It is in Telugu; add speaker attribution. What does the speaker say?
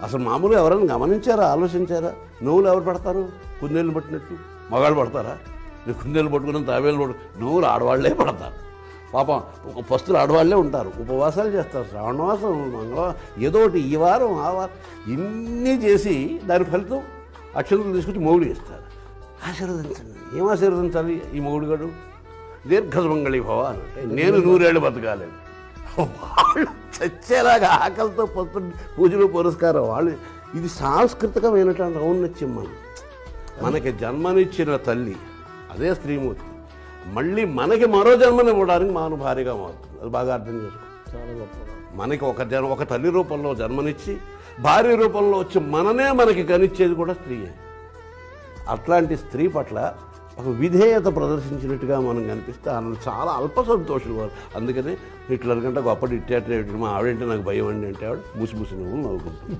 Speaker 1: అసలు మామూలుగా ఎవరైనా గమనించారా, ఆలోచించారా? నవ్వులు ఎవరు పడతారు? కుందేళ్ళు పట్టినట్టు మగాళ్ళు పడతారా? నేను కుందేళ్ళు పట్టుకుని తాబేలు నవ్వులు ఆడవాళ్లే పడతారు. పాపం ఒక పస్తులు ఆడవాళ్లే ఉంటారు, ఉపవాసాలు చేస్తారు, శ్రావణవాసం, మంగళవారం, ఏదో ఒకటి ఈ వారం ఆ వారం ఇన్ని చేసి దాని ఫలితం అక్షంతలు తీసుకొచ్చి మొగుడు ఇస్తారు. ఆశీర్వదించండి. ఏం ఆశీర్వదించాలి? ఈ మొగుడు గడు దీర్ఘసుమంగళి భవ అంటే నేను 100 ఏళ్ళు బతకాలి. వాళ్ళు చచ్చేలాగా ఆకలితో పూజలు పురస్కారం వాళ్ళు. ఇది సాంస్కృతికమైనటువంటి ఔన్నత్యం. మనకి జన్మనిచ్చిన తల్లి అదే స్త్రీమూర్తి మళ్ళీ మనకి మరో జన్మనివ్వడానికి మాను భార్యగా మారుతుంది. అది బాగా అర్థం చేసుకో.
Speaker 2: చాలా గొప్ప.
Speaker 1: మనకి ఒక తల్లి రూపంలో జన్మనిచ్చి భార్య రూపంలో వచ్చి మననే మనకి కనిచ్చేది కూడా స్త్రీయే. అట్లాంటి స్త్రీ పట్ల ఒక విధేయత ప్రదర్శించినట్టుగా మనం కనిపిస్తే ఆయన చాలా అల్ప సంతోషులు వారు. అందుకనే హిట్లర్ కంటే గొప్ప డిక్టేటర్ మా ఆవిడంటే నాకు భయం అండి అంటే ఆవిడ ముసి నువ్వు నవ్వుకుంటుంది.